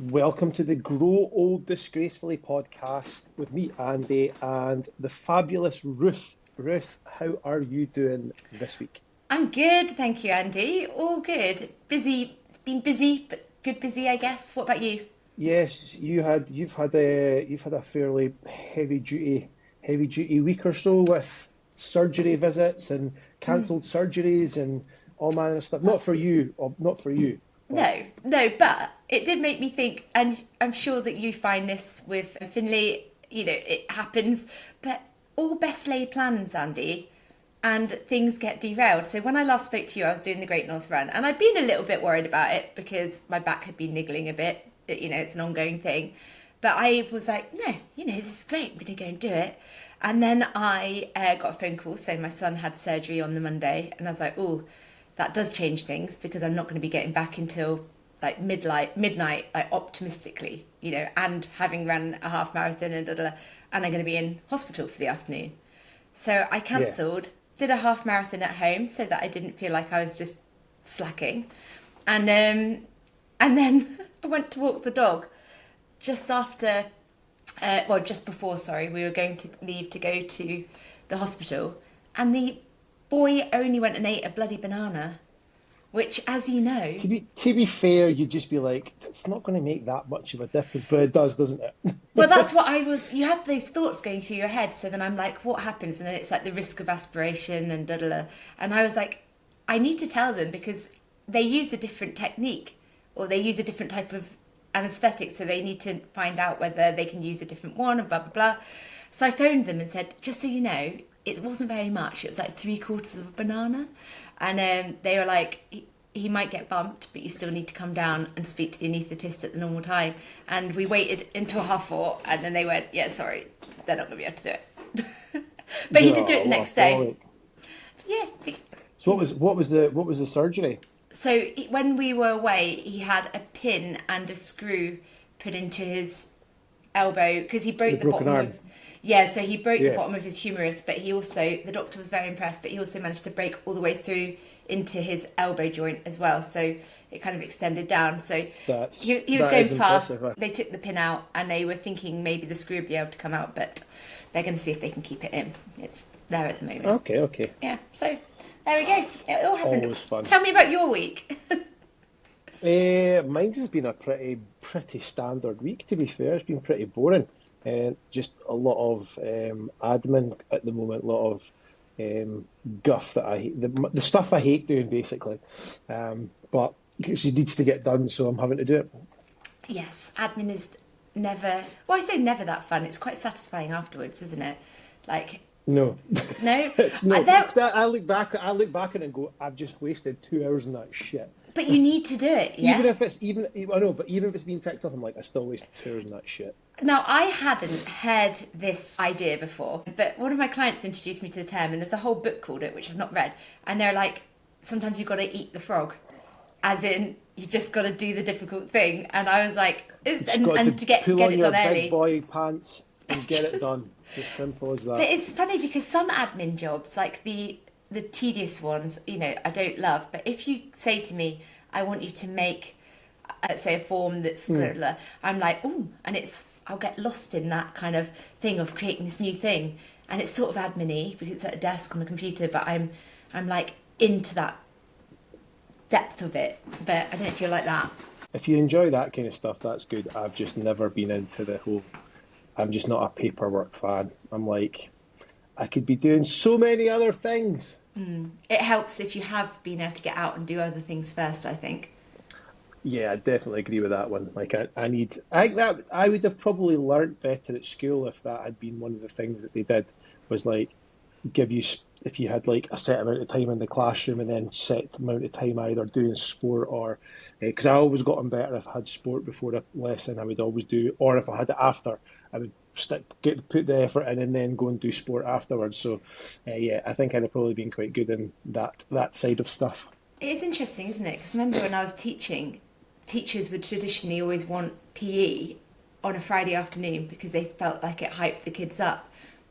Welcome to the Grow Old Disgracefully podcast with me, Andy, and the fabulous Ruth. Ruth, how are you doing this week? I'm good, thank you, Andy. All good. Busy. It's been busy, but good busy, I guess. What about you? Yes, you've had a fairly heavy duty week or so with surgery visits and cancelled surgeries and all manner of stuff. Not for you, but No, but it did make me think, and I'm sure that you find this with Finley, it happens, but all best laid plans, Andy, and things get derailed. So when I last spoke to you, I was doing the Great North Run, and I'd been a little bit worried about it because my back had been niggling a bit. It's an ongoing thing. But I was like, no, this is great. I'm going to go and do it. And then I got a phone call saying my son had surgery on the Monday. And I was like, oh, that does change things because I'm not going to be getting back until like midnight, like optimistically, and having run a half marathon and and I'm going to be in hospital for the afternoon. So I yeah. cancelled, did a half marathon at home so that I didn't feel like I was just slacking. And then I went to walk the dog just after, just before, sorry, we were going to leave to go to the hospital. And the boy only went and ate a bloody banana, which, as you know, To be fair, you'd just be like, it's not going to make that much of a difference, but it does, doesn't well, it? that's what I was. You have those thoughts going through your head. So then I'm like, what happens? And then it's like the risk of aspiration and da da da. And I was like, I need to tell them because they use a different technique or they use a different type of anesthetic. So they need to find out whether they can use a different one and blah, blah, blah. So I phoned them and said, just so you know, it wasn't very much. It was like 3/4 of a banana. And they were like, he might get bumped, but you still need to come down and speak to the anaesthetist at the normal time. And we waited until 4:30, and then they went, yeah, sorry, they're not going to be able to do it. But he did do it No, the what a next day. frolic. Yeah. So what was the surgery? So when we were away, he had a pin and a screw put into his elbow because he The broke the broken bottom of. arm. Yeah, so he broke the Yeah. bottom of his humerus, but he also, the doctor was very impressed, but he also managed to break all the way through into his elbow joint as well. So it kind of extended down. So That's he was that going is fast. impressive. Huh? They took the pin out and they were thinking maybe the screw would be able to come out, but they're going to see if they can keep it in. It's there at the moment. Okay, okay. Yeah, so there we go. It all happened. Always fun. Tell me about your week. Mine's has been a pretty standard week, to be fair. It's been pretty boring. And just a lot of admin at the moment, a lot of um, guff that the stuff I hate doing, basically. But it needs to get done, so I'm having to do it. Yes, admin is never, well, I say never that fun. It's quite satisfying afterwards, isn't it? Like, No, no, it's no. there, Because I look back at it and go, I've just wasted 2 hours on that shit. but you need to do it, Even yeah? if it's even I know, but even if it's being ticked off, I'm like, I still wasted 2 hours on that shit. Now, I hadn't heard this idea before, but one of my clients introduced me to the term, and there's a whole book called it, which I've not read. And they're like, sometimes you've got to eat the frog, as in, you just got to do the difficult thing. And I was like, Just got to and to get, pull get on it your done big early. boy pants and get it Just, done. As simple as but that. it's funny because some admin jobs, like the tedious ones, I don't love. But if you say to me, I want you to make, say, a form that's, blah, blah, I'm like, oh, and I'll get lost in that kind of thing of creating this new thing, and it's sort of admin-y because it's at a desk on a computer. But I'm like into that depth of it. But I don't know if you're like that. If you enjoy that kind of stuff, that's good. I've just never been into the whole. I'm just not a paperwork fan. I'm like, I could be doing so many other things. It helps if you have been able to get out and do other things first, I think. Yeah, I definitely agree with that one. Like, I think that I would have probably learnt better at school if that had been one of the things that they did was like give you if you had like a set amount of time in the classroom and then set amount of time either doing sport or because I always got on better if I had sport before a lesson I would always do or if I had it after I would put the effort in and then go and do sport afterwards. So yeah, I think I'd have probably been quite good in that side of stuff. It is interesting, isn't it? Because remember when I was teaching, teachers would traditionally always want PE on a Friday afternoon because they felt like it hyped the kids up.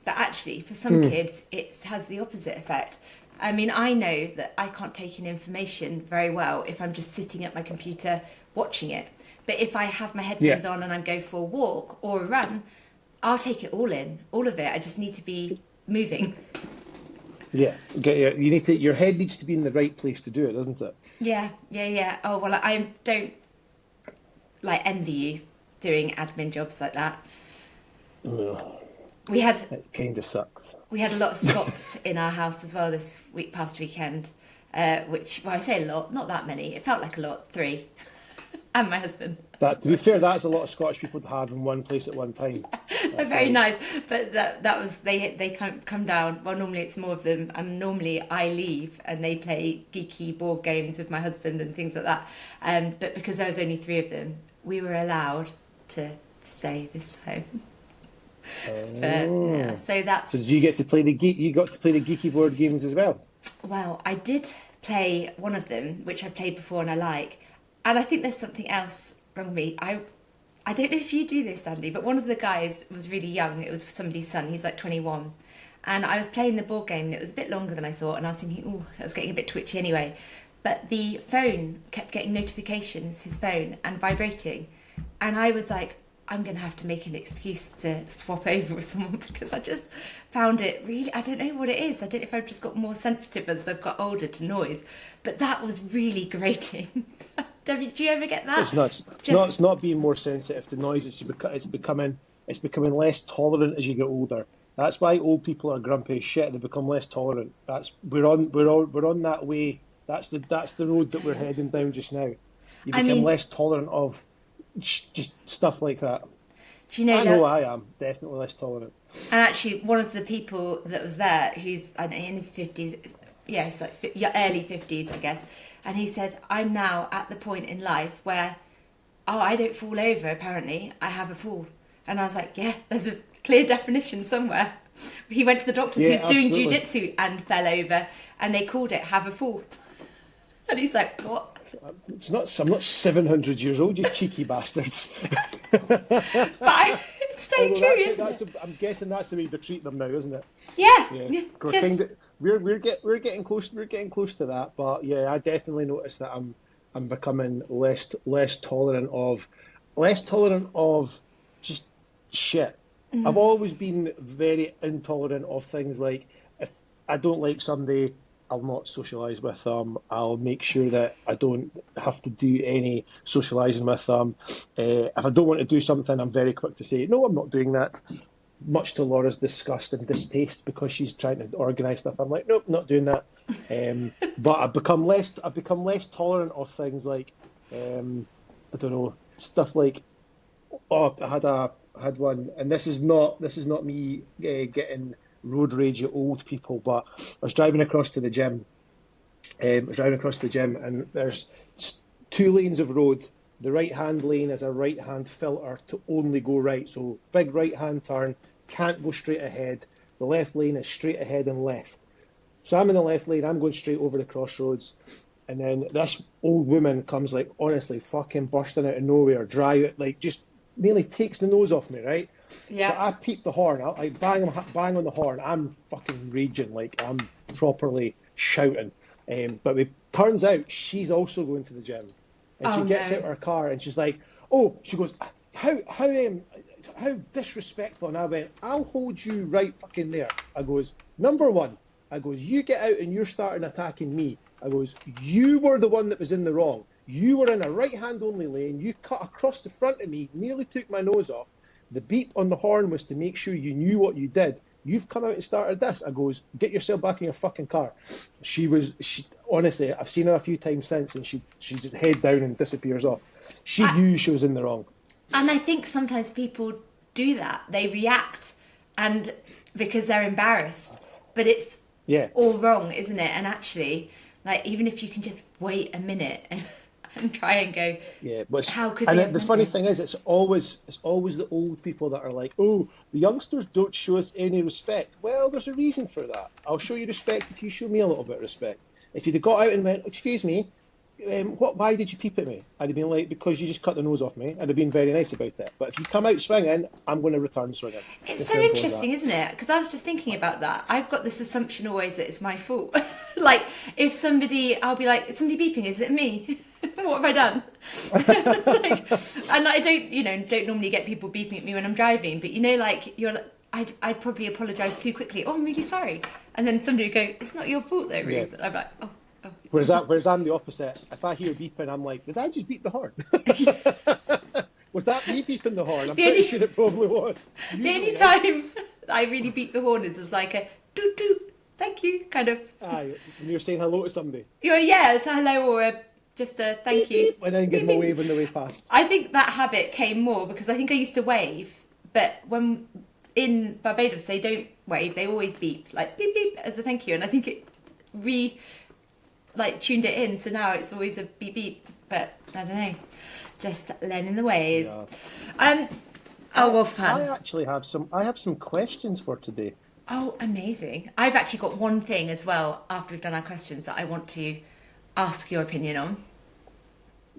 But actually, for some kids, it has the opposite effect. I mean, I know that I can't take in information very well if I'm just sitting at my computer watching it. But if I have my Yeah. headphones on and I'm going for a walk or a run, I'll take it all in, all of it. I just need to be moving. Yeah. You need to. Your head needs to be in the right place to do it, doesn't it? Yeah, yeah, yeah. Oh, well, I don't like envy you doing admin jobs like that. Ugh, We had it kind of sucks. we had a lot of Scots in our house as well this past weekend, which, well, I say a lot, not that many. It felt like a lot, three, and my husband. That, to be fair, that's a lot of Scottish people to have in one place at one time. They're That's very like, nice, but that was they come down. Well, normally it's more of them, and normally I leave and they play geeky board games with my husband and things like that. But because there was only three of them, we were allowed to stay this time. But yeah, oh. so So that's did you get to play the geek? You got to play the geeky board games as well. well, I did play one of them, which I played before and I like, and I think there's something else wrong with me. I don't know if you do this, Andy, but one of the guys was really young. It was somebody's son. He's like 21. And I was playing the board game and it was a bit longer than I thought. And I was thinking, oh, I was getting a bit twitchy anyway. But the phone kept getting notifications, his phone, and vibrating. And I was like, I'm going to have to make an excuse to swap over with someone because I just found it really, I don't know what it is. I don't know if I've just got more sensitive as I've got older to noise. But that was really grating. Debbie, do you ever get that? It's not. It's not. It's Just not being more sensitive to noise. It's becoming. It's becoming less tolerant as you get older. That's why old people are grumpy as shit. They become less tolerant. That's we're on that way. That's the road that we're heading down just now. You I become mean, less tolerant of just stuff like that. do you know, I know like, I am definitely less tolerant. and actually, one of the people that was there, who's I don't know, in his 50s, yeah, he's like yeah, early 50s, I guess, and he said, I'm now at the point in life where, oh, I don't fall over, apparently, I have a fall. And I was like, yeah, there's a clear definition somewhere. He went to the doctors, he Yeah, was doing absolutely. jiu-jitsu and fell over, and they called it have a fall. And he's like, what? It's not. I'm not 700 years old. You cheeky bastards. But it's so Although true, that's it. isn't it? I'm guessing that's the way they're treating them now, isn't it? Yeah, Yeah, yeah, we're kind just, of we're getting close. We're getting close to that. But yeah, I definitely noticed that I'm becoming less tolerant of just shit. I've always been very intolerant of things like if I don't like somebody, I'll not socialise with them. I'll make sure that I don't have to do any socialising with them. If I don't want to do something, I'm very quick to say, no, I'm not doing that. Much to Laura's disgust and distaste because she's trying to organise stuff. I'm like, nope, not doing that. But I've become less tolerant of things like, I don't know, stuff like, oh, I had one, and this is not me getting road rage at old people, but I was driving across to the gym. And there's two lanes of road. The right hand lane is a right hand filter to only go right. So big right hand turn, can't go straight ahead. The left lane is straight ahead and left. So I'm in the left lane, I'm going straight over the crossroads. And then this old woman comes like honestly fucking bursting out of nowhere, like just nearly takes the nose off me, right? So yeah. I peep the horn, I bang on the horn. I'm fucking raging, like I'm properly shouting. But it turns out she's also going to the gym, and Oh she gets out no. of her car and she's like, "Oh," she goes, how disrespectful." And I went, "I'll hold you right fucking there." I goes, "Number one," I goes, "you get out and you're starting attacking me." I goes, "You were the one that was in the wrong. You were in a right hand only lane. You cut across the front of me, nearly took my nose off. The beep on the horn was to make sure you knew what you did. You've come out and started this." I goes, "Get yourself back in your fucking car." She honestly, I've seen her a few times since, and she just head down and disappears off. She I, knew she was in the wrong. and I think sometimes people do that. They react and because they're embarrassed. But it's Yeah, all wrong, isn't it? And actually, like even if you can just wait a minute and try and go, yeah. But how could and they have the meant funny this? thing is, it's always the old people that are like, "Oh, the youngsters don't show us any respect." Well, there's a reason for that. I'll show you respect if you show me a little bit of respect. If you'd have got out and went, "Excuse me, what? Why did you peep at me?" I'd have been like, "Because you just cut the nose off me." I'd have been very nice about it. But if you come out swinging, I'm going to return swinging. It's As so simple as that. interesting, isn't it? Because I was just thinking about that. I've got this assumption always that it's my fault. Like if somebody, I'll be like, "Is somebody beeping? Is it me?" What have I done? Like, and I don't normally get people beeping at me when I'm driving, but like I'd probably apologise too quickly. Oh, I'm really sorry. And then somebody would go, it's not your fault though, Yeah. Ruth. And I'm like, oh, oh. Whereas I'm the opposite. If I hear beeping, I'm like, did I just beep the horn? Was that me beeping the horn? I'm The pretty only, sure it probably was. the only Usually is. time I really beat the horn is as like a doot doot, thank you, kind of. Aye, when you're saying hello to somebody. Yeah, it's a hello or just a thank Beep, you. beep, and then give Beep, them a beep. wave on the way past. I think that habit came more because I think I used to wave, but when in Barbados they don't wave, they always beep, like beep beep as a thank you, and I think it tuned it in, so now it's always a beep beep. But I don't know, just learning the ways. Yeah. Um. Oh well, I fun. actually have some. I have some questions for today. Oh, amazing! I've actually got one thing as well after we've done our questions that I want to ask your opinion on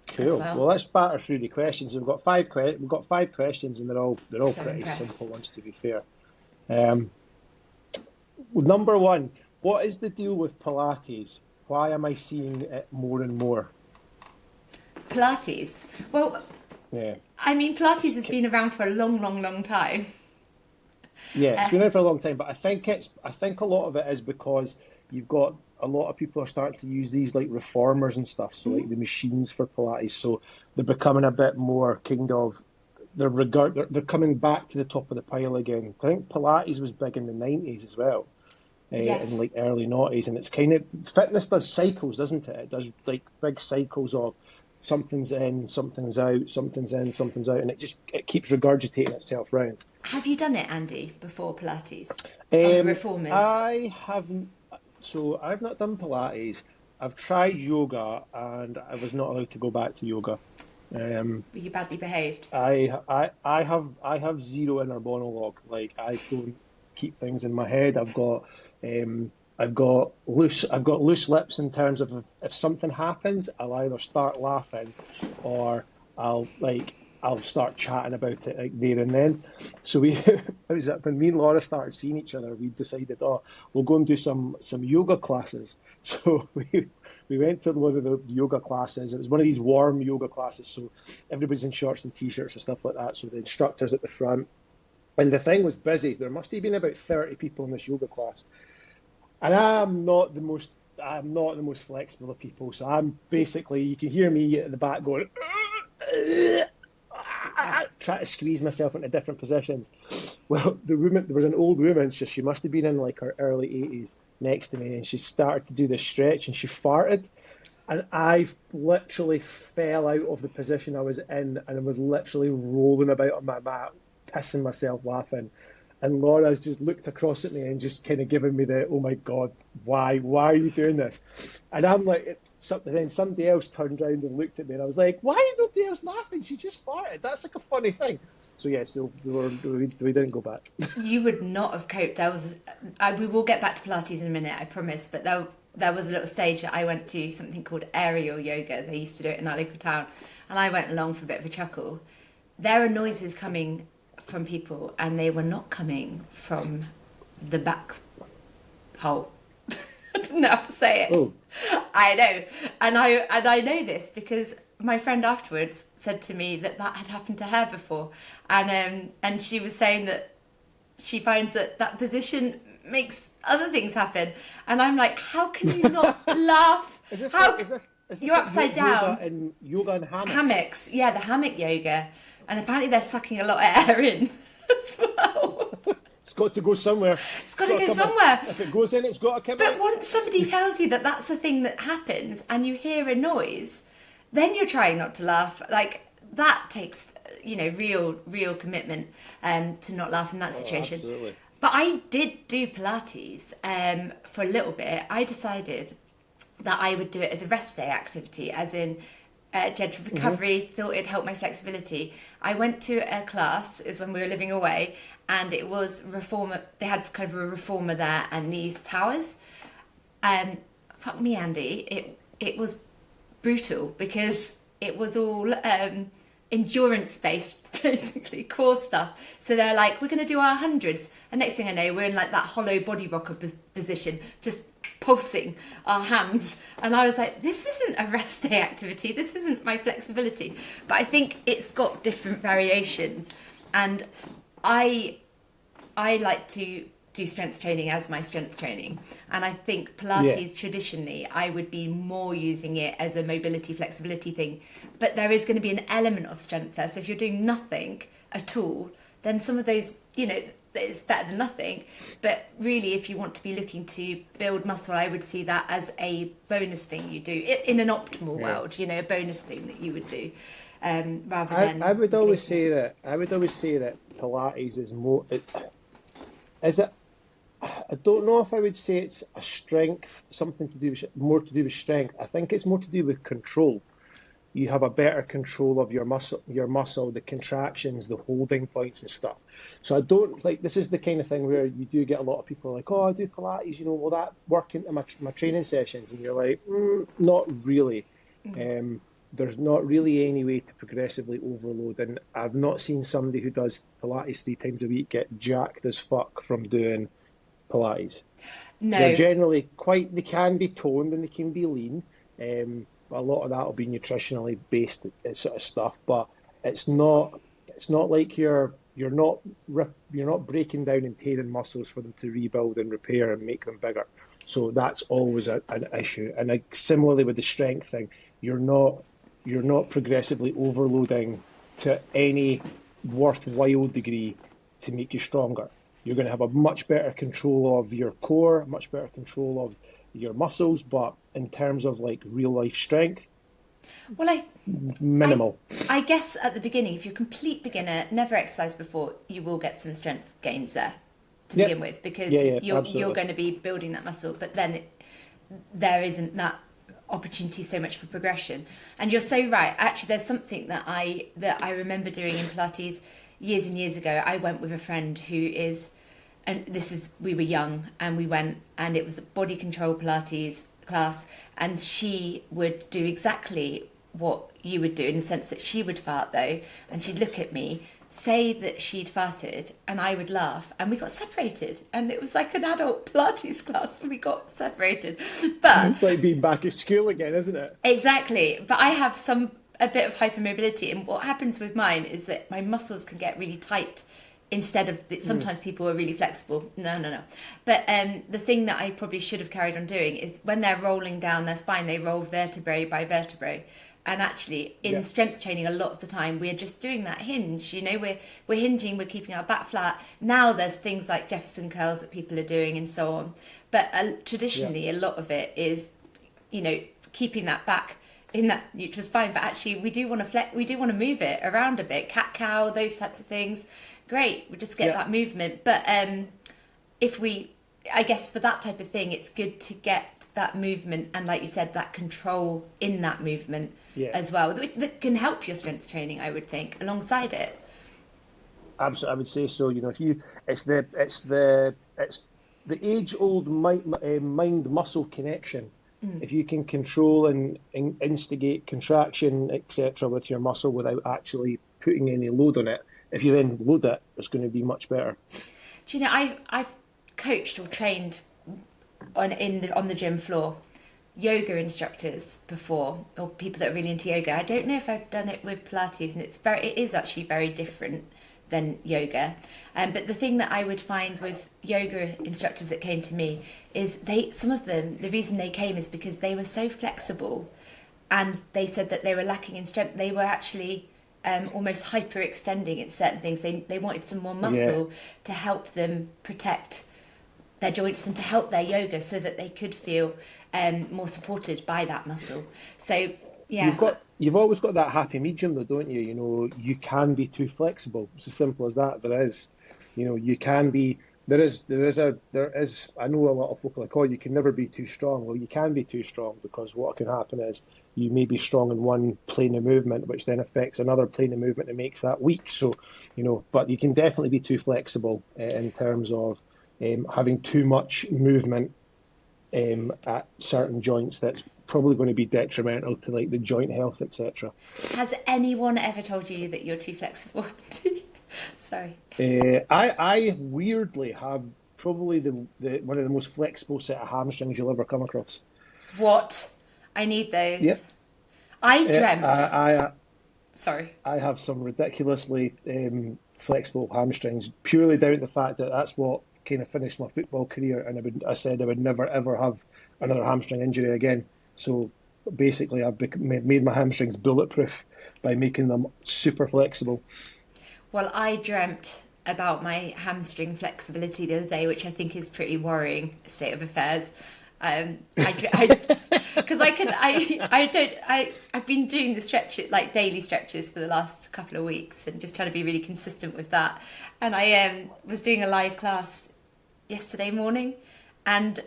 as Cool. well. Well, let's batter through the questions. We've got five questions, and they're all So pretty impressed. simple ones, to be fair. Um, Number one, what is the deal with Pilates? Why am I seeing it more and more? Pilates. Well, Yeah, I mean, Pilates it's has been around for a long, long, long time. yeah, it's Uh, been around for a long time, but I think a lot of it is because you've got a lot of people are starting to use these like reformers and stuff, so like the machines for Pilates, so they're becoming a bit more kind of they're coming back to the top of the pile again. I think Pilates was big in the 90s as well. In yes. like early noughties, and it's kind of fitness does cycles, doesn't it? It does like big cycles of something's in, something's out, something's in, something's out, and it keeps regurgitating itself round. Have you done it, Andy, before Pilates? On the Um, reformers? I haven't. So I've not done Pilates. I've tried yoga, and I was not allowed to go back to yoga. Um, Were you badly behaved? I have zero inner monologue. Like I don't keep things in my head. I've got loose lips in terms of if something happens, I'll either start laughing or I'll start chatting about it like there and then. So it was when me and Laura started seeing each other, we decided, oh, we'll go and do some yoga classes. So we went to one of the yoga classes. It was one of these warm yoga classes, so everybody's in shorts and t-shirts and stuff like that. So the instructor's at the front, and the thing was busy. There must have been about 30 people in this yoga class, and I'm not the most flexible of people. So I'm basically, you can hear me at the back going, trying to squeeze myself into different positions. Well, there was an old woman, so she must have been in like her early 80s next to me, and she started to do this stretch, and she farted, and I literally fell out of the position I was in, and I was literally rolling about on my mat, pissing myself laughing. And Laura's just looked across at me and just kind of given me the, oh my God, why are you doing this? And I'm like, something. Then somebody else turned around and looked at me, and I was like, why is nobody else laughing? She just farted. That's like a funny thing. So yeah, so we didn't go back. You would not have coped. We will get back to Pilates in a minute, I promise. But there was a little stage that I went to something called aerial yoga. They used to do it in our local town, and I went along for a bit of a chuckle. There are noises coming from people, and they were not coming from the back hole. I didn't know how to say it. Oh, I know, and I know this because my friend afterwards said to me that had happened to her before, and she was saying that she finds that position makes other things happen, and I'm like, how can you not laugh? is this How like is this you're like upside yoga down? and yoga and hammocks? Hammocks, yeah, the hammock yoga, and apparently they're sucking a lot of air in as well. It's got to go somewhere. It's It's got to got to go come out. somewhere. If it goes in, it's got to come But out. once somebody tells you that that's a thing that happens and you hear a noise, then you're trying not to laugh. Like that takes, real commitment to not laugh in that Oh, situation. absolutely. But I did do Pilates for a little bit. I decided that I would do it as a rest day activity, as in gentle recovery, thought it'd help my flexibility. I went to a class, is when we were living away, and it was reformer. They had kind of a reformer there and these towers. Fuck me, Andy. It was brutal because it was all endurance based basically core stuff. So they're like, we're going to do our hundreds, and next thing I know, we're in like that hollow body rocker position, just pulsing our hands. And I was like, this isn't a rest day activity, this isn't my flexibility. But I think it's got different variations, and I like to do strength training as my strength training, and I think Yeah, Pilates traditionally I would be more using it as a mobility flexibility thing, but there is going to be an element of strength there. So if you're doing nothing at all, then some of those, it's better than nothing. But really, if you want to be looking to build muscle, I would see that as a bonus thing you do in an optimal yeah. world, a bonus thing that you would do, rather I than would always replacing it. say that Pilates is more. Is it? I don't know if I would say it's a strength, something to do with more to do with strength. I think it's more to do with control. You have a better control of your muscle, the contractions, the holding points and stuff. So I don't like this is the kind of thing where you do get a lot of people like, oh, I do Pilates, will that work into my training sessions? And you're like, not really. Um, there's not really any way to progressively overload. And I've not seen somebody who does Pilates 3 times a week get jacked as fuck from doing Pilates. They're No. generally they can be toned and they can be lean. A lot of that will be nutritionally based sort of stuff, but it's not like you're not breaking down and tearing muscles for them to rebuild and repair and make them bigger. So that's always an issue. And like, similarly with the strength thing, you're not you're not progressively overloading to any worthwhile degree to make you stronger. You're going to have a much better control of your core, much better control of your muscles, but in terms of like real life strength, Well, I, minimal. I guess at the beginning, if you're a complete beginner, never exercised before, you will get some strength gains there to begin Yep. with, Yeah, because yeah, you're absolutely. going to be building that muscle. But then there isn't that opportunity so much for progression. And you're so right. Actually, there's something that I remember doing in Pilates years and years ago. I went with a friend who is, and we were young, and we went, and it was a body control Pilates class, and she would do exactly what you would do, in the sense that she would fart though, and she'd look at me, say that she'd farted, and I would laugh, and we got separated, and it was like an adult Pilates class, and we got separated. But It's like being back at school again, isn't it? exactly. But I have a bit of hypermobility, and what happens with mine is that my muscles can get really tight instead of Mm. sometimes people are really flexible. No, no, no. But the thing that I probably should have carried on doing is when they're rolling down their spine, they roll vertebrae by vertebrae. And actually, in Yeah, strength training, a lot of the time we're just doing that hinge. We're hinging, we're keeping our back flat. Now there's things like Jefferson curls that people are doing and so on. But yeah, traditionally, a lot of it is, keeping that back in that neutral spine. But actually, we do want to we do want to move it around a bit, cat cow, those types of things. Great, we just get yeah, that movement. But if we, I guess for that type of thing, it's good to get that movement, and like you said, that control in that movement yeah. as well, that can help your strength training, I would think, alongside it. Absolutely, I would say so. If you, it's the age-old mind-muscle connection. If you can control and instigate contraction, etc., with your muscle without actually putting any load on it, if you then load it, it's going to be much better. Do you know, I've coached or trained on the gym floor yoga instructors before, or people that are really into yoga. I don't know if I've done it with Pilates, and it is actually very different than yoga. But the thing that I would find with yoga instructors that came to me is some of them, the reason they came is because they were so flexible, and they said that they were lacking in strength. They were actually almost hyperextending in certain things. They wanted some more Yeah, muscle to help them protect their joints and to help their yoga, so that they could feel more supported by that muscle. So you've yeah, got you've always got that happy medium though, don't you? You can be too flexible. It's as simple as that. There is, you can be. There is. I know a lot of folk are like, oh, you can never be too strong. Well, you can be too strong, because what can happen is you may be strong in one plane of movement, which then affects another plane of movement and makes that weak. So, but you can definitely be too flexible in terms of having too much movement at certain joints that's probably going to be detrimental to like the joint health, etc. Has anyone ever told you that you're too flexible? Sorry. I weirdly have probably the one of the most flexible set of hamstrings you'll ever come across. What? I need those. Yep. I dreamt. I Sorry. I have some ridiculously flexible hamstrings, purely down to the fact that that's what kind of finished my football career, and I said I would never ever have another hamstring injury again. So basically, made my hamstrings bulletproof by making them super flexible. Well, I dreamt about my hamstring flexibility the other day, which I think is pretty worrying state of affairs. Because I've been doing the stretches, like daily stretches for the last couple of weeks and just trying to be really consistent with that. And I was doing a live class yesterday morning, and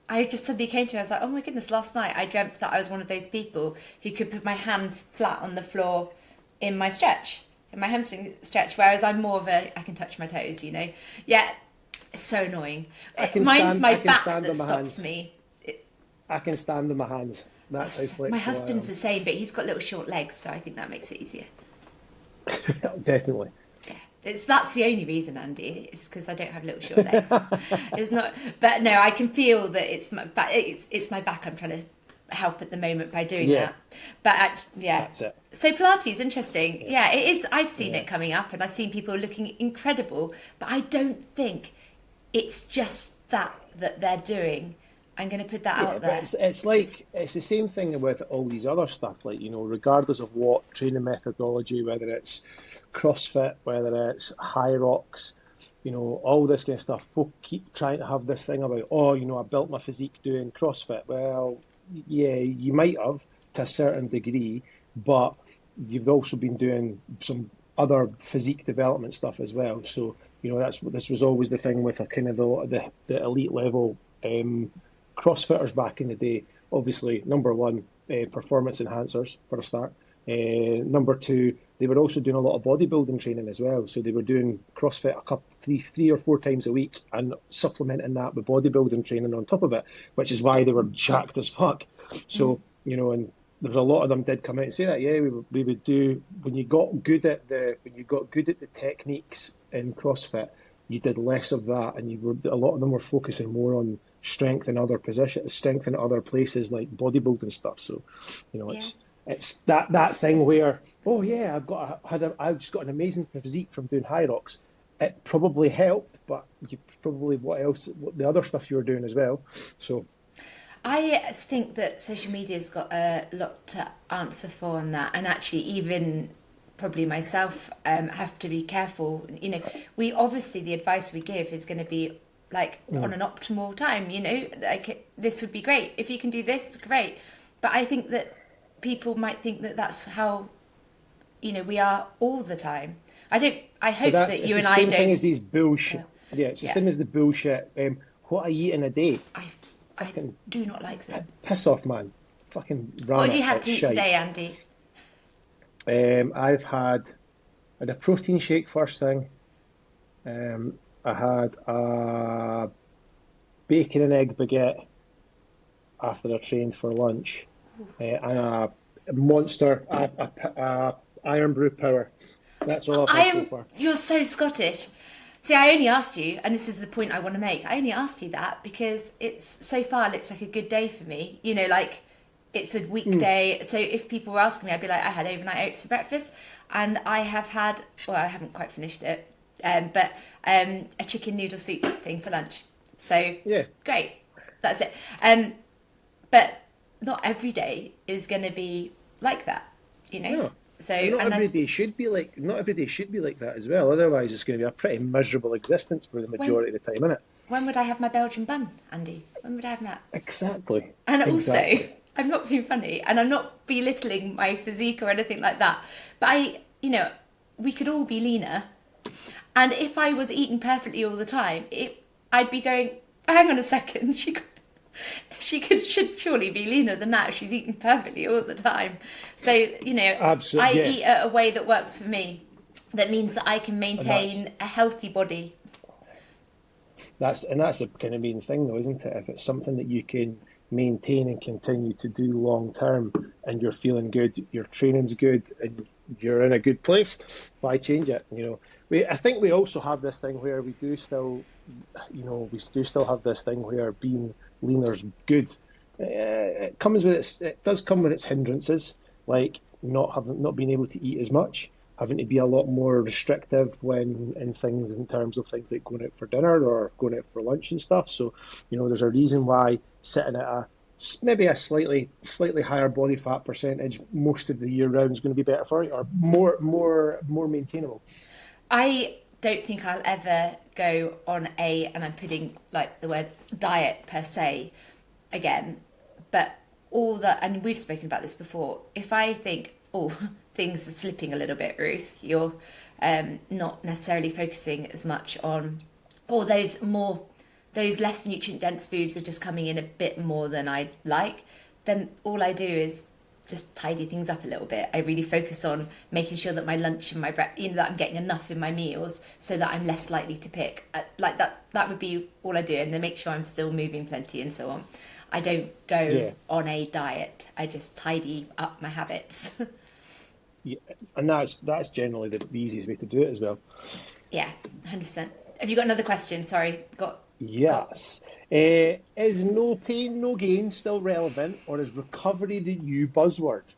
I just suddenly came to me, I was like, oh my goodness, last night I dreamt that I was one of those people who could put my hands flat on the floor in my stretch, in my hamstring stretch, whereas I'm more of a, I can touch my toes, you know. Yeah, it's so annoying. Mine's my I can back stand that on my stops hands. me. I can stand on my hands. That's how My flexible I husband's am. the same, but he's got little short legs, so I think that makes it easier. Definitely. Yeah, that's the only reason, Andy. It's because I don't have little short legs. It's not, but no, I can feel that it's my back. It's my back. I'm trying to help at the moment by doing Yeah, that. But yeah. that's it. So Pilates, interesting. Yeah, Yeah, it is. I've seen yeah. it coming up, and I've seen people looking incredible. But I don't think it's just that they're doing. I'm going to put that Yeah, out but there. it's like It's it's the same thing with all these other stuff. Like, regardless of what training methodology, whether it's CrossFit, whether it's Hyrox, all this kind of stuff. Folk keep trying to have this thing about, oh, I built my physique doing CrossFit. Well, yeah, you might have to a certain degree, but you've also been doing some other physique development stuff as well. So, this was always the thing with a kind of the elite level. CrossFitters back in the day, obviously, number one, performance enhancers for a start. Number two, they were also doing a lot of bodybuilding training as well. So they were doing CrossFit three or four times a week and supplementing that with bodybuilding training on top of it, which is why they were jacked as fuck. So, and there's a lot of them did come out and say that, yeah, we would do when you got good at the techniques in CrossFit, you did less of that, and a lot of them were focusing more on strength in other positions, strength in other places like bodybuilding stuff. So, yeah. it's that thing where, oh yeah, I've just got an amazing physique from doing high rocks. It probably helped, but you probably what the other stuff you were doing as well. So I think that social media's got a lot to answer for on that, and actually, even probably myself have to be careful. We obviously the advice we give is going to be like on an optimal time. Like this would be great if you can do this, great. But I think that people might think that that's how we are all the time. I don't. I But hope that it's you the and I same thing don't. as these bullshit. Yeah, it's the Yeah, same as the bullshit. What I eat in a day. I I Fucking do not like them. piss off, man. Fucking What ran have you it. had It's to eat shite. today, Andy? I had a protein shake first thing. I had a bacon and egg baguette after I trained for lunch, and a monster, a Iron Brew Power. That's all I've I had so am. far. You're so Scottish. See, I only asked you, and this is the point I want to make. I only asked you that because it's so far looks like a good day for me. Like it's a weekday. So if people were asking me, I'd be like, I had overnight oats for breakfast, and I have had. Well, I haven't quite finished it, but a chicken noodle soup thing for lunch. So Yeah, great, that's it. But not every day is going to be like that, you know. no, So and and I, not every day should be like that as well. Otherwise, it's going to be a pretty miserable existence for the when majority of the time, isn't it? when would I have my Belgian bun, Andy? When would I have that? Exactly, And also, exactly. I'm not being funny, and I'm not belittling my physique or anything like that. But we could all be leaner, and if I was eating perfectly all the time, I'd be going, hang on a second, should surely be leaner than that. She's eating perfectly all the time. So I Absolutely, yeah. eat a way that works for me. That means that I can And that's maintain a healthy body. That's the kind of main thing, though, isn't it? If it's something that you can maintain and continue to do long term, and you're feeling good, your training's good, and you're in a good place, why change it? I think we also have this thing where we do still, we do still have this thing where being leaner's good. It does come with its hindrances, like not being able to eat as much, having to be a lot more restrictive when in terms of things like going out for dinner or going out for lunch and stuff. So, there's a reason why sitting at maybe a slightly higher body fat percentage most of the year round is going to be better for you, or more maintainable. I don't think I'll ever go on and I'm putting like the word diet per se again, but all that, and we've spoken about this before, if I think, oh, things are slipping a little bit, Ruth, you're not necessarily focusing as much on, or those less nutrient dense foods are just coming in a bit more than I like, then all I do is just tidy things up a little bit. I really focus on making sure that my lunch and my that I'm getting enough in my meals so that I'm less likely to pick. Like that would be all I do, and then make sure I'm still moving plenty and so on. I don't go Yeah, on a diet. I just tidy up my habits. yeah, and that's generally the easiest way to do it as well. Yeah, 100%. Have you got another question? Sorry, got. Yes. Is no pain, no gain still relevant, or is recovery the new buzzword?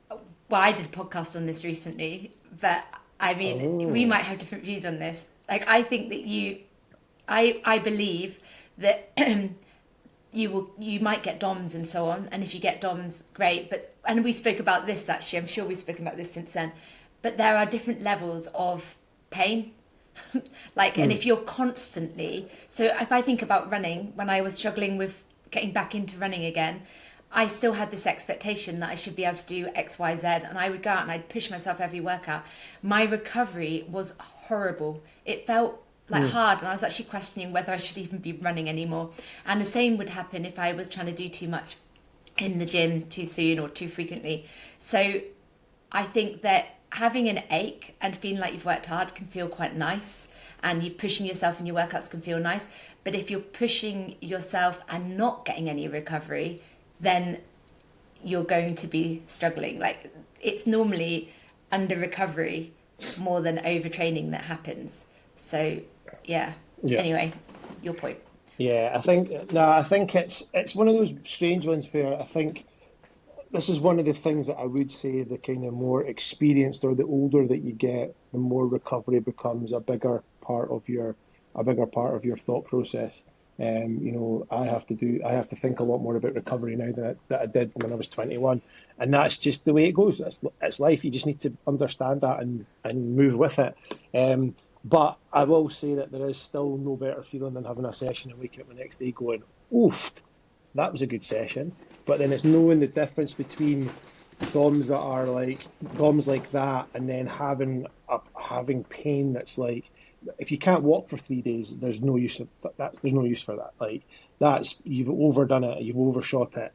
Well, I did a podcast on this recently, but I mean, we Oh. might have different views on this. Like, I think that I believe that you might get DOMs and so on, and if you get DOMs, great. But and we spoke about this actually. I'm sure we've spoken about this since then. But there are different levels of pain. Like, and Mm, if you're constantly, so if I think about running, when I was struggling with getting back into running again, I still had this expectation that I should be able to do X, Y, Z, and I would go out and I'd push myself every workout. My recovery was horrible. It felt like mm, hard, and I was actually questioning whether I should even be running anymore. And the same would happen if I was trying to do too much in the gym too soon or too frequently. So I think that having an ache and feeling like you've worked hard can feel quite nice, and you pushing yourself in your workouts can feel nice. But if you're pushing yourself and not getting any recovery, then you're going to be struggling. Like, it's normally under recovery more than overtraining that happens. So, yeah. yeah. Anyway, your point. Yeah, I think it's one of those strange ones where I think this is one of the things that I would say the kind of more experienced or the older that you get, the more recovery becomes a bigger part of your thought process. I have to think a lot more about recovery now that I did when I was 21, and that's just the way it goes. It's life. You just need to understand that and move with it. But I will say that there is still no better feeling than having a session and waking up the next day going, "Oof, that was a good session." But then it's knowing the difference between DOMs like that, and then having pain that's like, if you can't walk for 3 days, there's no use of that. There's no use for that. Like, that's, you've overdone it, you've overshot it.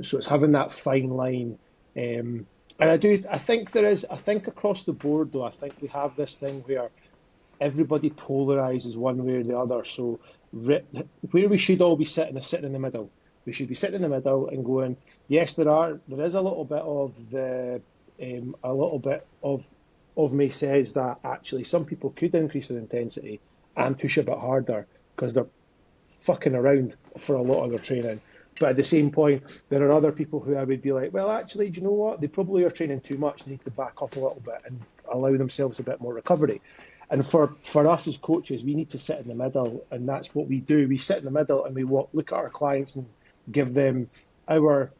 So it's having that fine line. And I think I think across the board though, I think we have this thing where everybody polarizes one way or the other. So where we should all be sitting is sitting in the middle. We should be sitting in the middle and going, yes, there is a little bit of a little bit of me says that actually some people could increase their intensity and push a bit harder because they're fucking around for a lot of their training. But at the same point, there are other people who I would be like, well, actually, do you know what? They probably are training too much. They need to back off a little bit and allow themselves a bit more recovery. And for us as coaches, we need to sit in the middle, and that's what we do. We sit in the middle and we look at our clients and give them our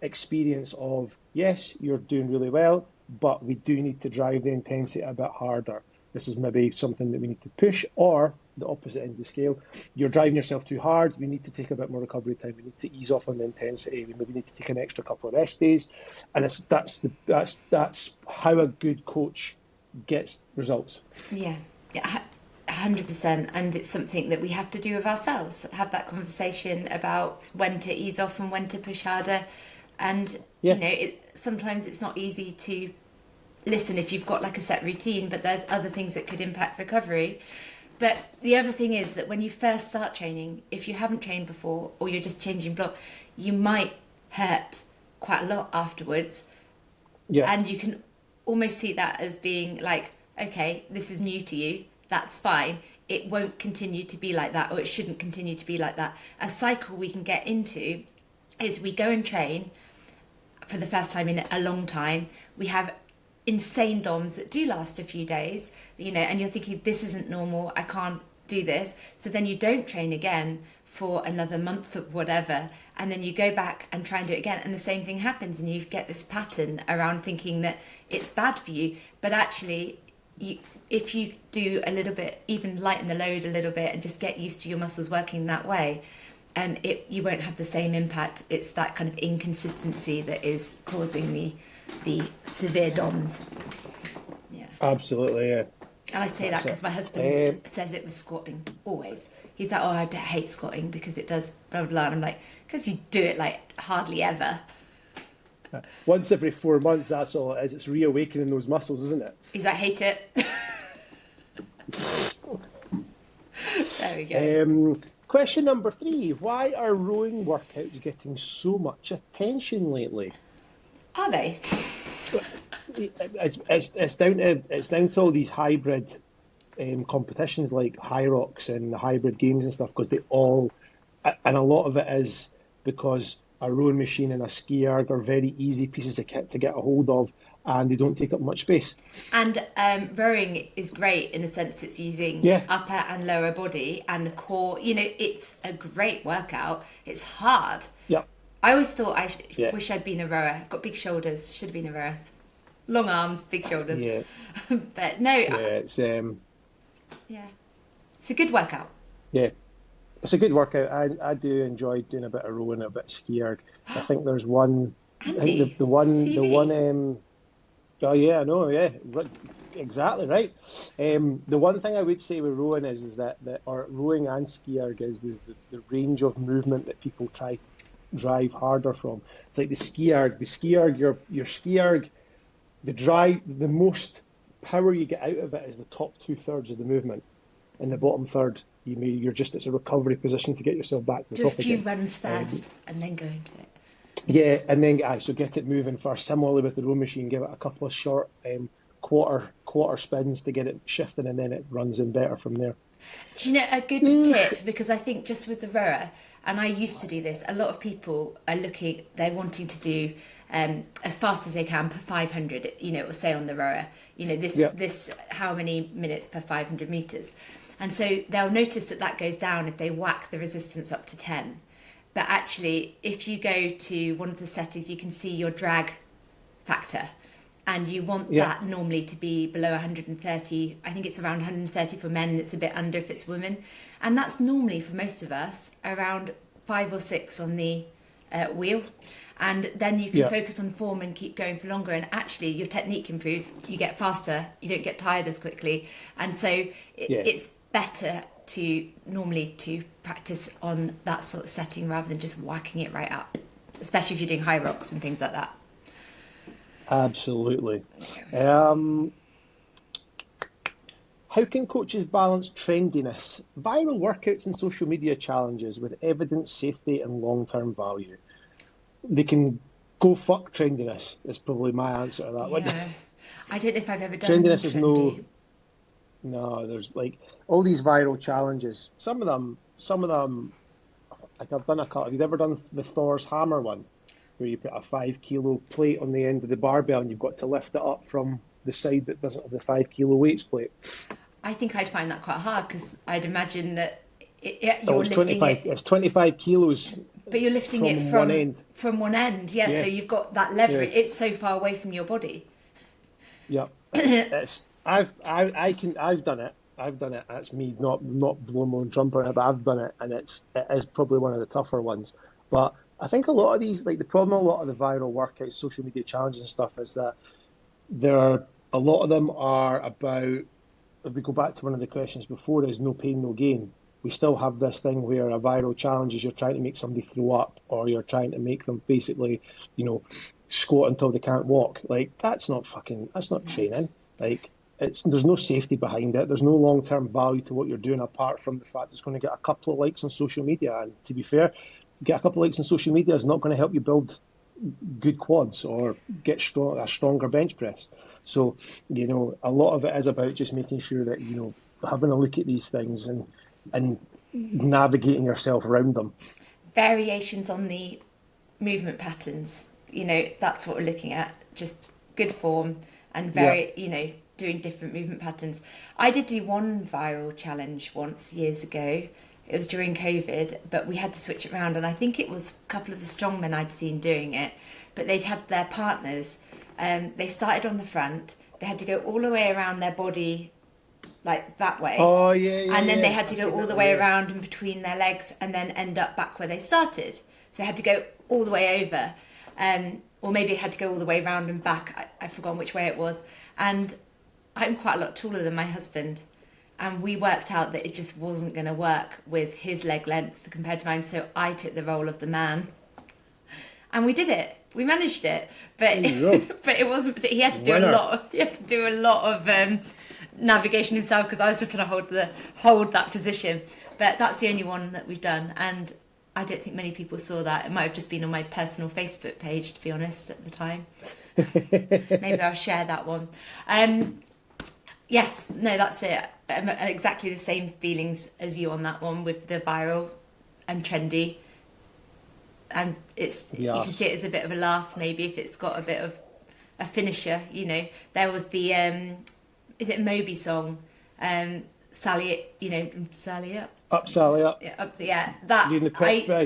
experience of, yes, you're doing really well, but we do need to drive the intensity a bit harder. This is maybe something that we need to push, or the opposite end of the scale. You're driving yourself too hard. We need to take a bit more recovery time. We need to ease off on the intensity. We maybe need to take an extra couple of rest days, and that's how a good coach gets results. Yeah, yeah, 100%. And it's something that we have to do with ourselves. Have that conversation about when to ease off and when to push harder. And Yeah, sometimes it's not easy to listen if you've got like a set routine, but there's other things that could impact recovery. But the other thing is that when you first start training, if you haven't trained before or you're just changing block, you might hurt quite a lot afterwards. Yeah, And you can almost see that as being like, okay, this is new to you, that's fine. It won't continue to be like that, or it shouldn't continue to be like that. A cycle we can get into is we go and train for the first time in a long time. We have insane DOMs that do last a few days, and you're thinking, this isn't normal, I can't do this. So then you don't train again for another month or whatever, and then you go back and try and do it again, and the same thing happens, and you get this pattern around thinking that it's bad for you. But actually, if you do a little bit, even lighten the load a little bit and just get used to your muscles working that way, you won't have the same impact. It's that kind of inconsistency that is causing the severe DOMs. Yeah. absolutely. Yeah, I say that that's because it. my husband says it was squatting, always. He's like, oh, I hate squatting because it does blah, blah, blah. And I'm like, because you do it like hardly ever. Once every 4 months, that's all it is. It's reawakening those muscles, isn't it? He's like, hate it. There we go. Question number 3. Why are rowing workouts getting so much attention lately? Are they? It's down to all these hybrid competitions like Hyrox and the hybrid games and stuff, because and a lot of it is because a rowing machine and a SkiErg are very easy pieces of kit to get a hold of, and they don't take up much space. And rowing is great in the sense it's using Yeah, upper and lower body and the core. It's a great workout. It's hard. yeah, I always thought yeah, wish I'd been a rower. I've got big shoulders. Should have been a rower. Long arms, big shoulders. yeah, But no, yeah. yeah, it's a good workout. Yeah, it's a good workout. I do enjoy doing a bit of rowing, a bit of skierg. I think there's one. I think Andy, the one. CV. Oh yeah, I know. Yeah, exactly right. The one thing I would say with rowing is that or rowing and skierg is the range of movement that people try to drive harder from. It's like the skierg. Your skierg. The most power you get out of it is the top two-thirds of the movement. In the bottom third, it's a recovery position to get yourself back to the Do a top few again. runs Um, first and then go into it. yeah, and then so get it moving first. Similarly with the row machine, give it a couple of short quarter spins to get it shifting, and then it runs in better from there. Do you know a good tip? Because I think just with the rower, and I used to do this, a lot of people are they're wanting to do as fast as they can per 500, or say on the rower, Yeah, this how many minutes per 500 meters. And so they'll notice that goes down if they whack the resistance up to 10. But actually, if you go to one of the settings, you can see your drag factor. And you want yeah, that normally to be below 130. I think it's around 130 for men, and it's a bit under if it's women. And that's normally, for most of us, around 5 or 6 on the wheel. And then you can yeah, focus on form and keep going for longer. And actually, your technique improves. You get faster. You don't get tired as quickly. And so yeah. it's better to practice on that sort of setting rather than just whacking it right up, especially if you're doing high rocks and things like that. Absolutely. Um, how can coaches balance trendiness, viral workouts, and social media challenges with evidence, safety, and long-term value? They can go fuck trendiness. Is probably my answer to that one. Yeah. I don't know if I've ever done Trendiness is trendy. no. There's like all these viral challenges. Some of them. Like I've done a couple. Have you ever done the Thor's hammer one, where you put a 5 kilo plate on the end of the barbell and you've got to lift it up from the side that doesn't have the 5 kilo weights plate? I think I'd find that quite hard because I'd imagine that Oh, you're it's lifting 25. it, It's 25 kilos but you're lifting it from one end. from one end. Yeah, so Yeah, you've got that yeah, leverage. It's so far away from your body. yeah. It's I've done it. I've done it. That's me not blowing my own trumpet on it, but I've done it, and it is probably one of the tougher ones. But I think a lot of these, like the problem, a lot of the viral workouts, social media challenges and stuff, is that a lot of them are about. If we go back to one of the questions before, is no pain, no gain. We still have this thing where a viral challenge is you're trying to make somebody throw up, or you're trying to make them basically, you know, squat until they can't walk. Like that's not training. Like there's no safety behind it. There's no long-term value to what you're doing apart from the fact it's going to get a couple of likes on social media. And to be fair, get a couple of likes on social media is not going to help you build good quads or get a stronger bench press. So, a lot of it is about just making sure that, having a look at these things and navigating yourself around them. Variations on the movement patterns, that's what we're looking at. Just good form and Yeah. doing different movement patterns. I did do one viral challenge once years ago. It was during COVID, but we had to switch it around. And I think it was a couple of the strongmen I'd seen doing it, but they'd had their partners. They started on the front. They had to go all the way around their body, like that way. Oh, yeah, yeah, And then they yeah. had to I've go seen all that the one, way yeah. around in between their legs and then end up back where they started. So they had to go all the way over. Or maybe it had to go all the way around and back. I've forgotten which way it was. And I'm quite a lot taller than my husband. And we worked out that it just wasn't going to work with his leg length compared to mine. So I took the role of the man. And we did it. We managed it. But There you go. but it wasn't. He had to do a Winner. lot. He had to do a lot of navigation himself because I was just trying to hold that position. But that's the only one that we've done. And I don't think many people saw that. It might have just been on my personal Facebook page, to be honest, at the time. Maybe I'll share that one. Yes, no, that's it. Exactly the same feelings as you on that one with the viral and trendy. And you can Yes. see it as a bit of a laugh, maybe, if it's got a bit of a finisher, There was the, is it Moby song? Sally, Sally up. Up, Sally, up. Yeah, that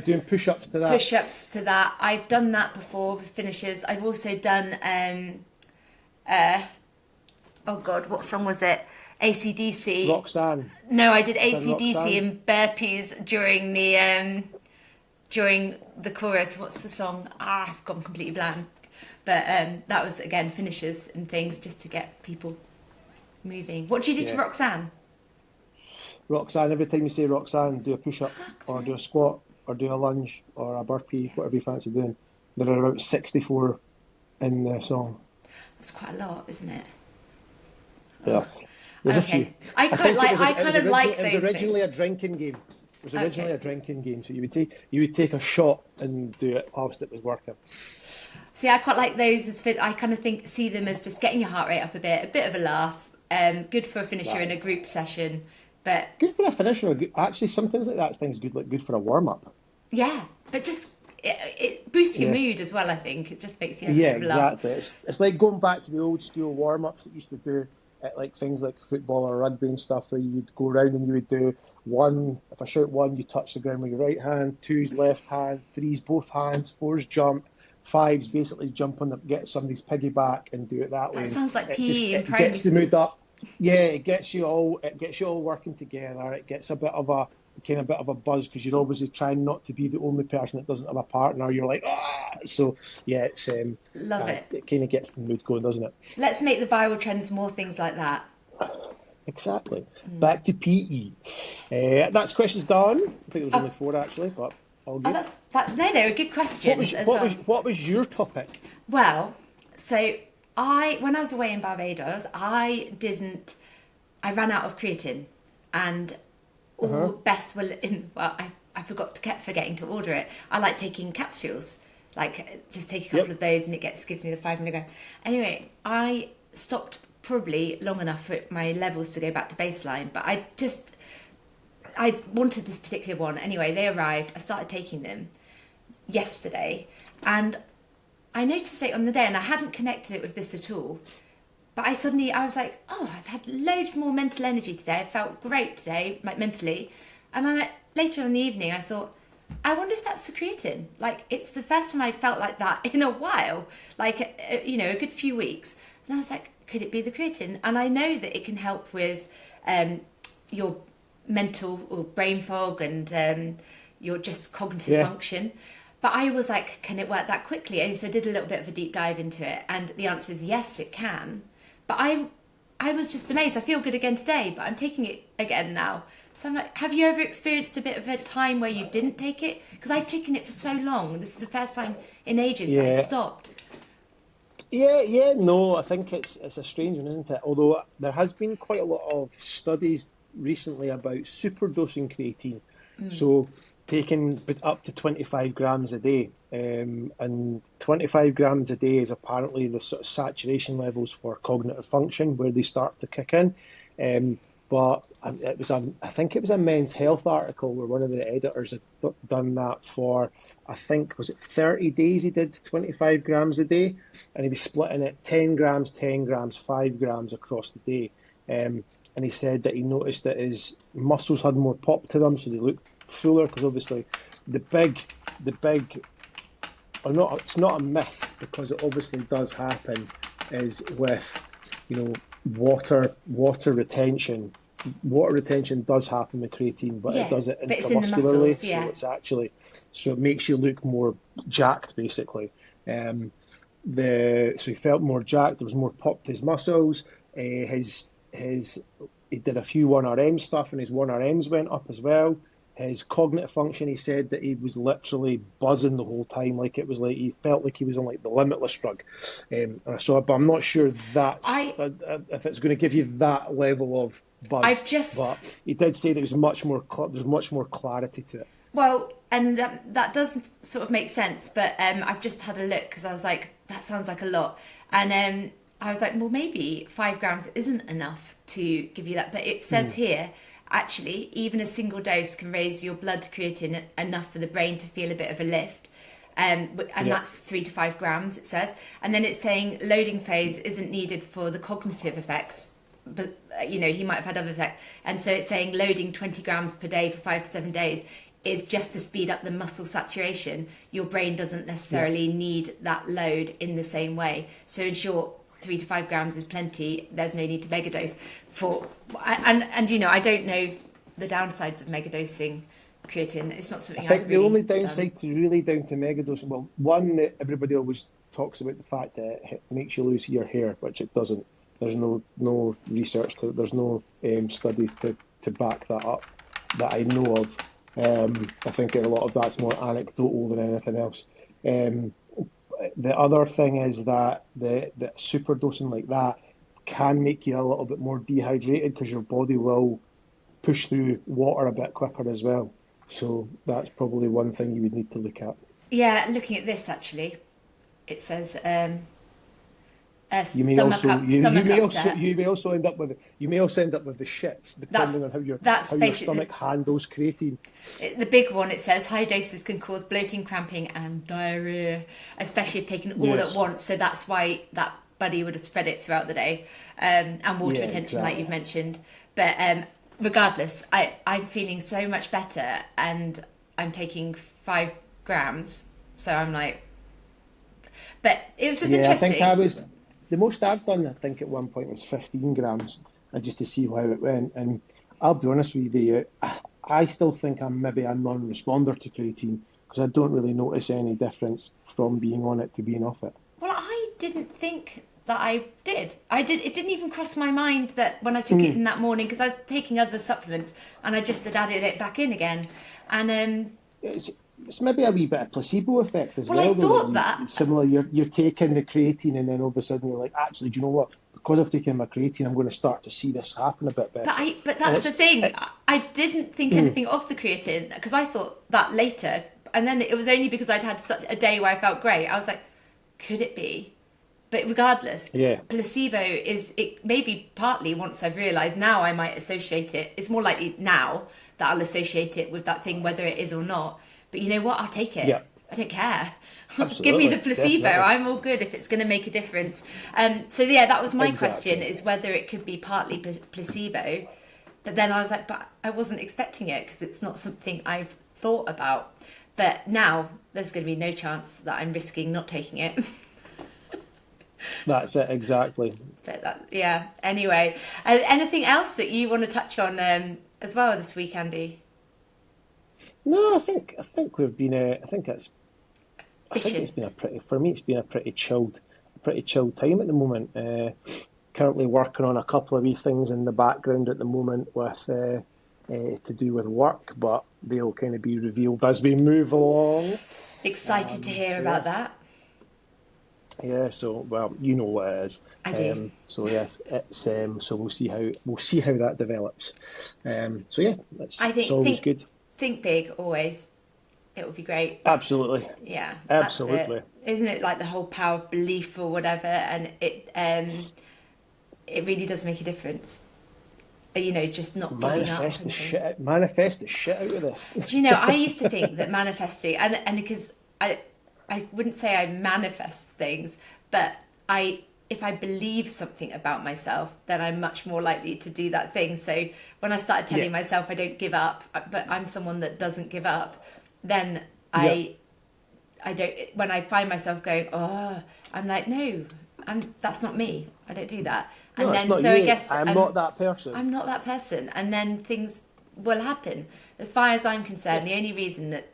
Doing push-ups to that. push-ups to that. I've done that before with finishers. I've also done oh god, what song was it? AC/DC. Roxanne. No, I did Done AC/DC Roxanne. in burpees during the chorus. What's the song? I've gone completely blank. But that was again finishers and things just to get people moving. What do you do to Yeah. Roxanne? Roxanne, every time you say Roxanne, do a push-up or do a squat or do a lunge or a burpee, whatever you fancy doing. There are about 64 in the song. That's quite a lot, isn't it? Yeah. There's a few. Okay, I quite think it like. was, I kind of like it was those originally things. a drinking game. It was originally Okay. a drinking game, so you would take a shot and do it whilst it was working. See, I quite like those as fit. I kind of see them as just getting your heart rate up a bit of a laugh. Good for a finisher in Right. a group session, but Good for a finisher. Actually, some things like that thing's good, like good for a warm-up. yeah, but just it boosts your Yeah. mood as well. I think it just makes you have a Yeah, bit of a laugh. exactly. It's like going back to the old school warm-ups that used to do at like things like football or rugby and stuff, where you'd go around and you would do one. If I shout one, you touch the ground with your right hand. Two's left hand. Three's both hands. Four's jump. Five's basically jump on the get somebody's piggyback and do it that way. That And sounds like it just PE in it primary gets the school. mood up. Yeah, it gets you all working together. It gets a bit of a kind of bit of a buzz because you're obviously trying not to be the only person that doesn't have a partner. You're like, ah. So yeah, Love it. it kind of gets the mood going, doesn't it? Let's make the viral trends more things like that. Exactly. Back to PE. That's questions done. I think there was only Oh, four actually, but all oh, good. no, they were good What questions was as what was well. what was your topic? Well, so when I was away in Barbados, I ran out of creatine, and all Uh-huh. Bess were in. Well, I kept forgetting to order it. I like taking capsules, like just take a couple Yep. of those, and it gives me the 5 milligram. Anyway, I stopped probably long enough for my levels to go back to baseline, but I wanted this particular one. Anyway, they arrived. I started taking them yesterday, and I noticed it on the day, and I hadn't connected it with this at all. But I was like, oh, I've had loads more mental energy today. I felt great today, like mentally. And then later in the evening, I thought, I wonder if that's the creatine. Like, it's the first time I felt like that in a while, like, a good few weeks. And I was like, could it be the creatine? And I know that it can help with your mental or brain fog and your just cognitive Yeah. function. But I was like, can it work that quickly? And so I did a little bit of a deep dive into it. And the answer is yes, it can. But I was just amazed. I feel good again today, but I'm taking it again now. So I'm like, have you ever experienced a bit of a time where you didn't take it? Because I've taken it for so long. This is the first time in ages that I'd Yeah. stopped. No, I think it's a strange one, isn't it? Although there has been quite a lot of studies recently about superdosing creatine, so taking up to 25 grams a day, and 25 grams a day is apparently the sort of saturation levels for cognitive function where they start to kick in. Um, but I think it was a Men's Health article where one of the editors had done that for, I think, was it 30 days he did 25 grams a day, and he was splitting it 10 grams, 10 grams, 5 grams across the day. And he said that he noticed that his muscles had more pop to them, so they looked fuller because obviously the big, or not, it's not a myth because it obviously does happen, is with, you know, water retention. Water retention does happen with creatine, but it Yeah, does it but it's in the muscles, intramuscularly, yeah. so it makes you look more jacked, basically. Um, so he felt more jacked. There was more pop to his muscles. His he did a few 1RM stuff, and his 1RMs went up as well. His cognitive function, he said that he was literally buzzing the whole time, like it was like he felt like he was on like the limitless drug. But I'm not sure that's I if it's going to give you that level of I've buzz. just But he did say that there's much more clarity to it. Well, and that does sort of make sense, but I've just had a look because I was like, that sounds like a lot, and I was like, well, maybe 5 grams isn't enough to give you that, but it says Mm, here, actually, even a single dose can raise your blood creatine enough for the brain to feel a bit of a lift. And yeah, that's 3 to 5 grams, it says. And then it's saying loading phase isn't needed for the cognitive effects, but he might have had other effects. And so it's saying loading 20 grams per day for 5 to 7 days is just to speed up the muscle saturation. Your brain doesn't yeah. necessarily need that load in the same way. So in short, 3 to 5 grams is plenty. There's no need to megadose for. And I don't know the downsides of megadosing creatine. It's not I something I've think the really only done. downside to really down to megadosing, well, one that everybody always talks about the fact that it makes you lose your hair, which it doesn't. There's no research to, there's no studies to back that up that I know of. I think a lot of that's more anecdotal than anything else. Um, the other thing is that the superdosing like that can make you a little bit more dehydrated because your body will push through water a bit quicker as well. So that's probably one thing you would need to look at. Yeah, looking at this actually, it says You may also stomach upset. you may also end up with the shits That's depending on that's how your basically stomach handles creatine. the big one. It says high doses can cause bloating, cramping, and diarrhea, especially if taken all at Yes. once. So that's why that buddy would have spread it throughout the day, and water Yeah, retention, like you've exactly. mentioned. But regardless, I'm feeling so much better, and I'm taking 5 grams. So I'm like, but it was just Yeah, I think interesting. I was the most I've done. I think at one point was 15 grams, just to see how it went. And I'll be honest with you, I still think I'm maybe a non-responder to creatine because I don't really notice any difference from being on it to being off it. Well, I didn't think that I did. I did. It didn't even cross my mind that when I took it Mm. in that morning because I was taking other supplements and I just had added it back in again. And It's maybe a wee bit of placebo effect as well, I well, though. That thought that, similar, you're taking the creatine, and then all of a sudden you're like, actually, do you know what? Because I've taken my creatine, I'm going to start to see this happen a bit better. but And that's the thing. it, I didn't think mm, anything of the creatine because I thought that later. And then it was only because I'd had such a day where I felt great. I was like, could it be? But regardless, yeah, placebo is it maybe partly once I've realised now I might associate it. It's more likely now that I'll associate it with that thing, whether it is or not. But you know what? I'll take it. yeah, I don't care. Give me the absolutely, placebo. definitely, I'm all good if it's going to make a difference. So yeah, that was my question: exactly. is whether it could be partly placebo. But then I was like, but I wasn't expecting it because it's not something I've thought about. But now there's going to be no chance that I'm risking not taking it. That's it, exactly. But that, yeah. Anyway, anything else that you want to touch on as well this week, Andy? No, I think we've been. I think it's Fishing. been a pretty for me. It's been a pretty chilled time at the moment. Currently working on a couple of wee things in the background at the moment with to do with work, but they'll kind of be revealed as we move along. Excited to hear So about yeah, that. Yeah, so well, you know what it is. I do. So yes, it's so we'll see how that develops. So yeah, I it's think always good. think big always. It would be great. Absolutely, Yeah, that's it. absolutely. Isn't it like the whole power of belief or whatever? And it really does make a difference. You know, just not giving up and things. Manifest the shit out of this. Do you know, I used to think that manifesting, and because I wouldn't say I manifest things, but if I believe something about myself, then I'm much more likely to do that thing. So when I started Yeah, telling myself I don't give up, but I'm someone that doesn't give up, then yeah. I don't. When I find myself going, oh, I'm like, no, that's not me. I don't do that. No, And it's then not so I you. guess I'm not that person. I'm not that person. And then things will happen. As far as I'm Yeah, concerned, the only reason that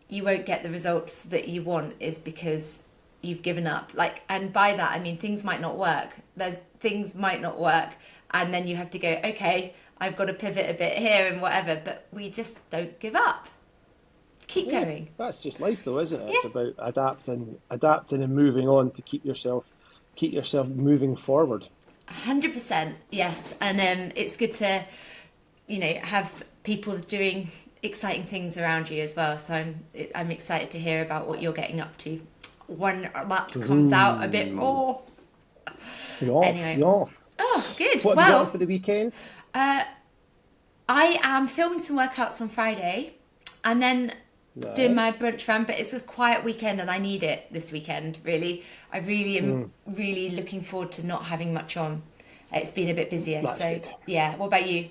you won't get the results that you want is because you've given up. Like, and by that I mean things might not work. There's things might not work, and then you have to go, okay, I've got to pivot a bit here and whatever. But we just don't give up. Keep yeah. going. That's just life, though, isn't it? Yeah. It's about adapting, and moving on to keep yourself moving forward. 100%, yes, and it's good to have people doing exciting things around you as well. So I'm excited to hear about what you're getting up to when that comes out a bit Ooh, more. yes, Anyway, yes. oh, good. What have you got on Well, for the weekend? I am filming some workouts on Friday, and then doing my Nice. brunch run. But it's a quiet weekend, and I need it this weekend. Really, I really am Mm, really looking forward to not having much on. It's been a bit busier, that's so good. yeah. What about you?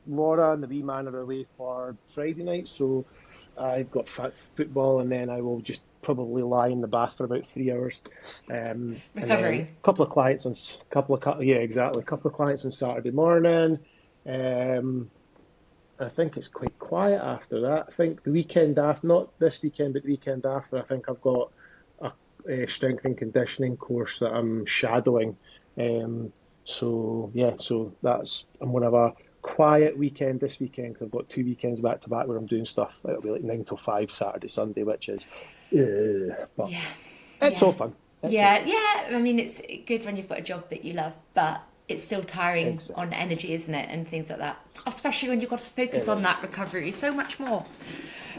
Laura and the wee man are away for Friday night, so I've got football, and then I will just probably lie in the bath for about 3 hours, and then Recovering. a couple of clients on yeah, exactly, a couple of clients on Saturday morning. Um, I think it's quite quiet after that. I think the weekend after, not this weekend, but the weekend after, I think I've got a strength and conditioning course that I'm shadowing. Um, so yeah, so I'm gonna have a quiet weekend this weekend because I've got 2 weekends back to back where I'm doing stuff. It'll be like 9 till 5 Saturday, Sunday, which is, but Yeah, it's yeah, all fun. It's all yeah, fun. yeah. I mean, it's good when you've got a job that you love, but it's still tiring Exactly. on energy, isn't it? And things like that. Especially when you've got to focus It on is. that recovery so much more.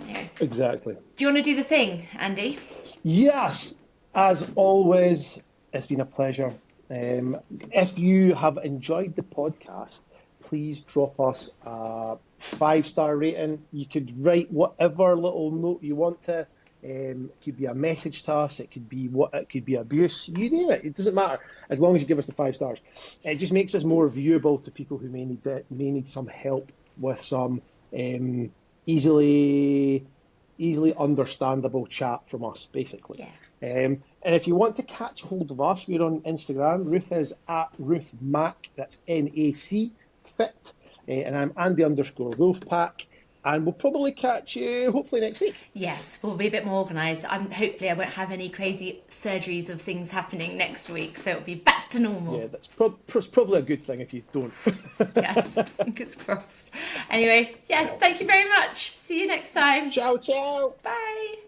Anyway, Exactly. do you want to do the thing, Andy? Yes, as always, it's been a pleasure. If you have enjoyed the podcast, please drop us a 5-star rating. You could write whatever little note you want to. It could be a message to us. It could be it could be abuse. You name it. It doesn't matter as long as you give us the 5 stars. It just makes us more viewable to people who may need some help with some um, easily easily understandable chat from us, basically. Yeah. And if you want to catch hold of us, we're on Instagram. Ruth is at Ruth Mac. That's NAC Fit. And I'm Andy underscore Wolfpack. And we'll probably catch you hopefully next week. Yes, we'll be a bit more organised. Hopefully, I won't have any crazy surgeries of things happening next week, so it'll be back to normal. Yeah, that's probably a good thing if you don't. Yes, fingers crossed. Anyway, yes, thank you very much. See you next time. Ciao, ciao. Bye.